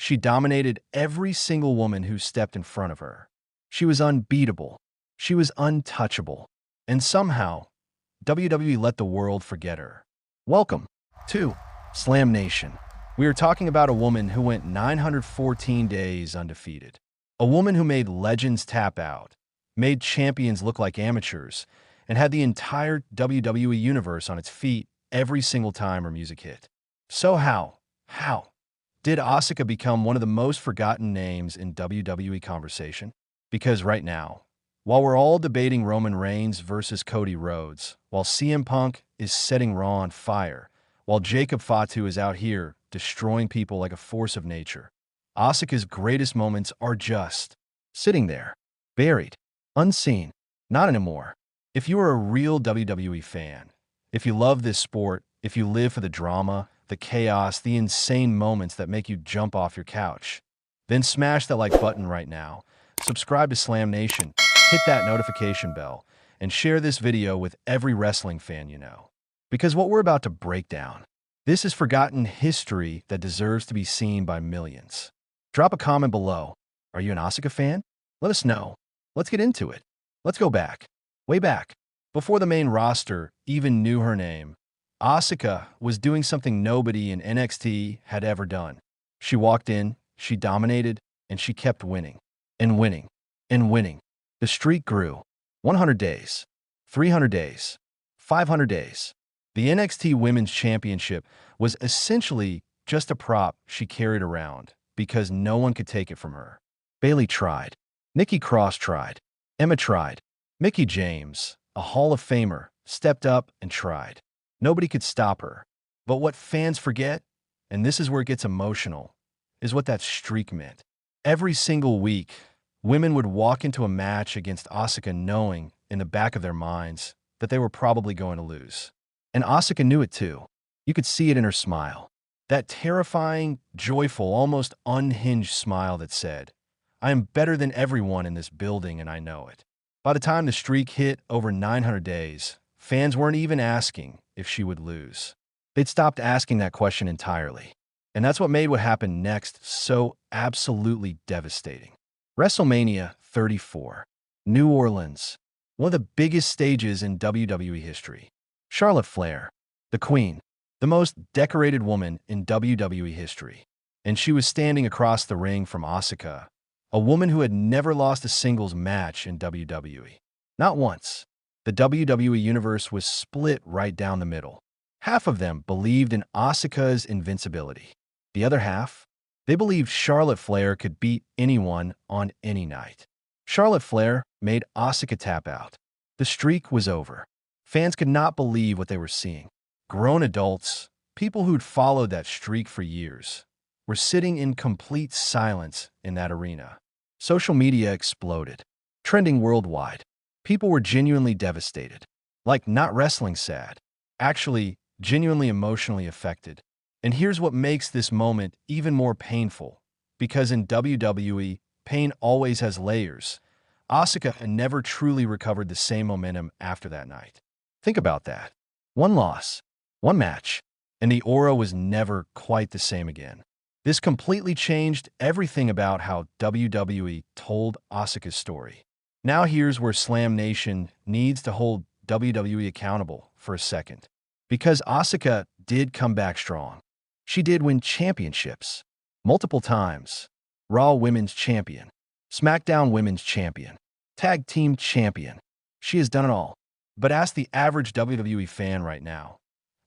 She dominated every single woman who stepped in front of her. She was unbeatable. She was untouchable. And somehow, WWE let the world forget her. Welcome to Slam Nation. We are talking about a woman who went 914 days undefeated. A woman who made legends tap out, made champions look like amateurs, and had the entire WWE universe on its feet every single time her music hit. So how did Asuka become one of the most forgotten names in WWE conversation? Because right now, while we're all debating Roman Reigns versus Cody Rhodes, while CM Punk is setting Raw on fire, while Jacob Fatu is out here destroying people like a force of nature, Asuka's greatest moments are just sitting there, buried, unseen, not anymore. If you are a real WWE fan, if you love this sport, if you live for the drama, the chaos, the insane moments that make you jump off your couch, then smash that like button right now, subscribe to Slam Nation, hit that notification bell, and share this video with every wrestling fan you know. Because what we're about to break down, this is forgotten history that deserves to be seen by millions. Drop a comment below. Are you an Asuka fan? Let us know. Let's get into it. Let's go back, way back, before the main roster even knew her name. Asuka was doing something nobody in NXT had ever done. She walked in, she dominated, and she kept winning, and winning, and winning. The streak grew. 100 days, 300 days, 500 days. The NXT Women's Championship was essentially just a prop she carried around because no one could take it from her. Bayley tried. Nikki Cross tried. Emma tried. Mickie James, a Hall of Famer, stepped up and tried. Nobody could stop her. But what fans forget, and this is where it gets emotional, is what that streak meant. Every single week, women would walk into a match against Asuka knowing, in the back of their minds, that they were probably going to lose. And Asuka knew it too. You could see it in her smile. That terrifying, joyful, almost unhinged smile that said, "I am better than everyone in this building and I know it." By the time the streak hit over 900 days, fans weren't even asking if she would lose. They'd stopped asking that question entirely. And that's what made what happened next so absolutely devastating. WrestleMania 34. New Orleans. One of the biggest stages in WWE history. Charlotte Flair, the Queen, the most decorated woman in WWE history. And she was standing across the ring from Asuka, a woman who had never lost a singles match in WWE. Not once. The WWE Universe was split right down the middle. Half of them believed in Asuka's invincibility. The other half, they believed Charlotte Flair could beat anyone on any night. Charlotte Flair made Asuka tap out. The streak was over. Fans could not believe what they were seeing. Grown adults, people who'd followed that streak for years, were sitting in complete silence in that arena. Social media exploded, trending worldwide. People were genuinely devastated. Like, not wrestling sad. Actually, genuinely emotionally affected. And here's what makes this moment even more painful. Because in WWE, pain always has layers. Asuka never truly recovered the same momentum after that night. Think about that. One loss, one match, and the aura was never quite the same again. This completely changed everything about how WWE told Asuka's story. Now here's where Slam Nation needs to hold WWE accountable for a second. Because Asuka did come back strong. She did win championships. Multiple times. Raw Women's Champion. SmackDown Women's Champion. Tag Team Champion. She has done it all. But ask the average WWE fan right now.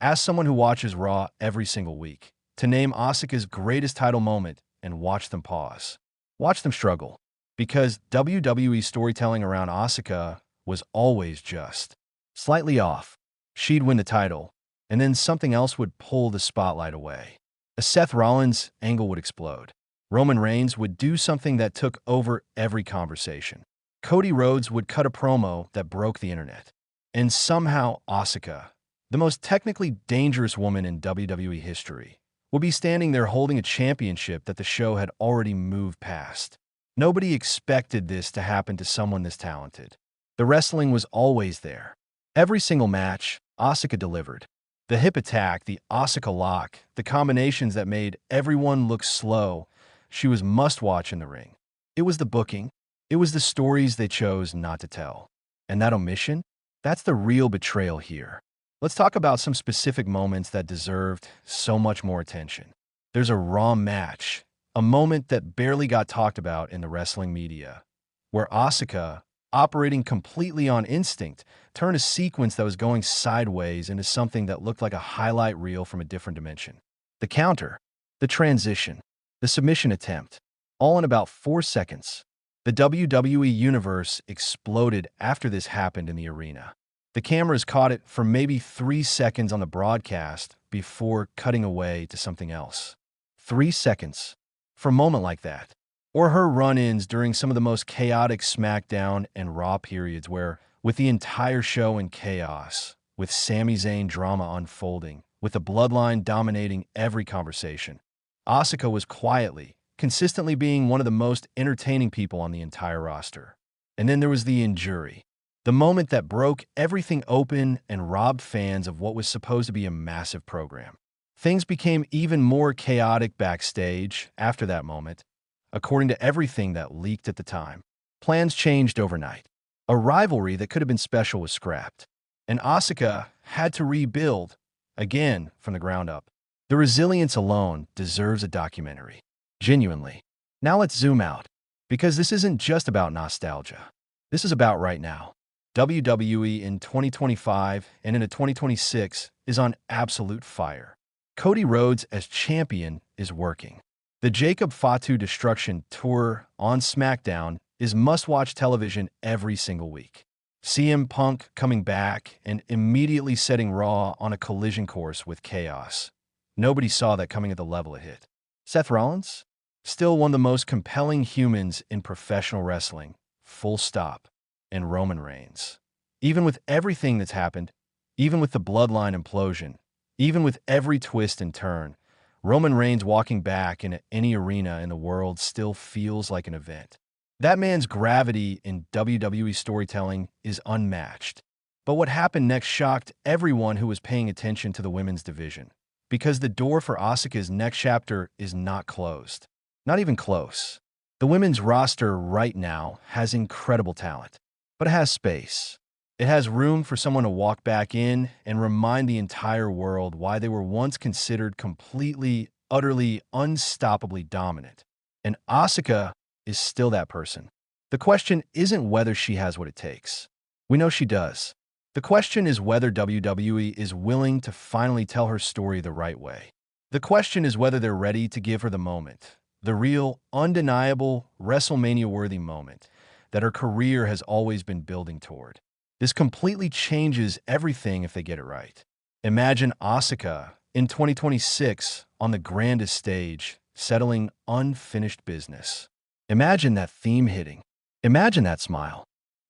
Ask someone who watches Raw every single week to name Asuka's greatest title moment and watch them pause. Watch them struggle. Because WWE storytelling around Asuka was always just slightly off. She'd win the title, and then something else would pull the spotlight away. A Seth Rollins angle would explode. Roman Reigns would do something that took over every conversation. Cody Rhodes would cut a promo that broke the internet. And somehow Asuka, the most technically dangerous woman in WWE history, would be standing there holding a championship that the show had already moved past. Nobody expected this to happen to someone this talented. The wrestling was always there. Every single match, Asuka delivered. The hip attack, the Asuka lock, the combinations that made everyone look slow. She was must-watch in the ring. It was the booking. It was the stories they chose not to tell. And that omission? That's the real betrayal here. Let's talk about some specific moments that deserved so much more attention. There's a Raw match, a moment that barely got talked about in the wrestling media, where Asuka, operating completely on instinct, turned a sequence that was going sideways into something that looked like a highlight reel from a different dimension. The counter, the transition, the submission attempt, all in about 4 seconds. The WWE Universe exploded after this happened in the arena. The cameras caught it for maybe 3 seconds on the broadcast before cutting away to something else. 3 seconds for a moment like that. Or her run-ins during some of the most chaotic SmackDown and Raw periods where, with the entire show in chaos, with Sami Zayn drama unfolding, with the bloodline dominating every conversation, Asuka was quietly, consistently being one of the most entertaining people on the entire roster. And then there was the injury. The moment that broke everything open and robbed fans of what was supposed to be a massive program. Things became even more chaotic backstage after that moment, according to everything that leaked at the time. Plans changed overnight. A rivalry that could have been special was scrapped. And Asuka had to rebuild, again, from the ground up. The resilience alone deserves a documentary. Genuinely. Now let's zoom out, because this isn't just about nostalgia. This is about right now. WWE in 2025 and into 2026 is on absolute fire. Cody Rhodes as champion is working. The Jacob Fatu Destruction Tour on SmackDown is must-watch television every single week. CM Punk coming back and immediately setting Raw on a collision course with chaos. Nobody saw that coming at the level it hit. Seth Rollins? Still one of the most compelling humans in professional wrestling, full stop. And Roman Reigns. Even with everything that's happened, even with the bloodline implosion, even with every twist and turn, Roman Reigns walking back into any arena in the world still feels like an event. That man's gravity in WWE storytelling is unmatched. But what happened next shocked everyone who was paying attention to the women's division. Because the door for Asuka's next chapter is not closed. Not even close. The women's roster right now has incredible talent. But it has space. It has room for someone to walk back in and remind the entire world why they were once considered completely, utterly, unstoppably dominant. And Asuka is still that person. The question isn't whether she has what it takes. We know she does. The question is whether WWE is willing to finally tell her story the right way. The question is whether they're ready to give her the moment, the real, undeniable, WrestleMania-worthy moment that her career has always been building toward. This completely changes everything if they get it right. Imagine Asuka in 2026 on the grandest stage, settling unfinished business. Imagine that theme hitting. Imagine that smile.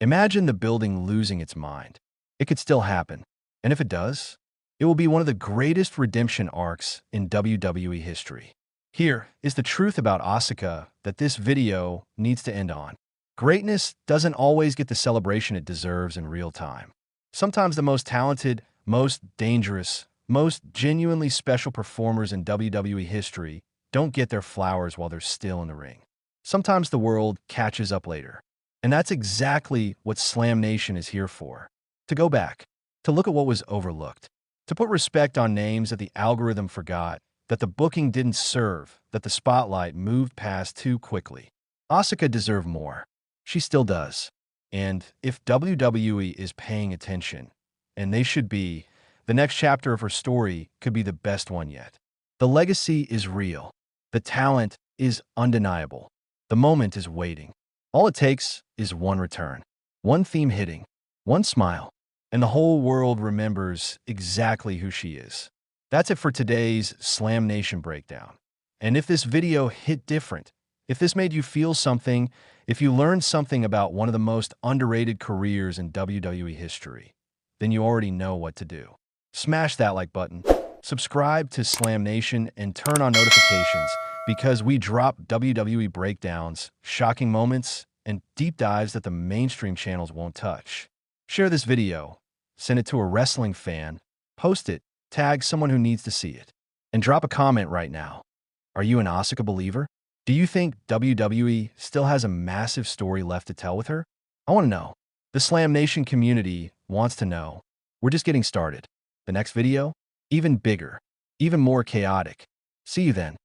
Imagine the building losing its mind. It could still happen. And if it does, it will be one of the greatest redemption arcs in WWE history. Here is the truth about Asuka that this video needs to end on. Greatness doesn't always get the celebration it deserves in real time. Sometimes the most talented, most dangerous, most genuinely special performers in WWE history don't get their flowers while they're still in the ring. Sometimes the world catches up later. And that's exactly what Slam Nation is here for. To go back, to look at what was overlooked, to put respect on names that the algorithm forgot, that the booking didn't serve, that the spotlight moved past too quickly. Asuka deserved more. She still does. And if WWE is paying attention, and they should be, the next chapter of her story could be the best one yet. The legacy is real. The talent is undeniable. The moment is waiting. All it takes is one return, one theme hitting, one smile, and the whole world remembers exactly who she is. That's it for today's Slam Nation breakdown. And if this video hit different, if this made you feel something, if you learned something about one of the most underrated careers in WWE history, then you already know what to do. Smash that like button, subscribe to Slam Nation, and turn on notifications because we drop WWE breakdowns, shocking moments, and deep dives that the mainstream channels won't touch. Share this video, send it to a wrestling fan, post it, tag someone who needs to see it, and drop a comment right now. Are you an Asuka believer? Do you think WWE still has a massive story left to tell with her? I want to know. The Slam Nation community wants to know. We're just getting started. The next video? Even bigger, even more chaotic. See you then.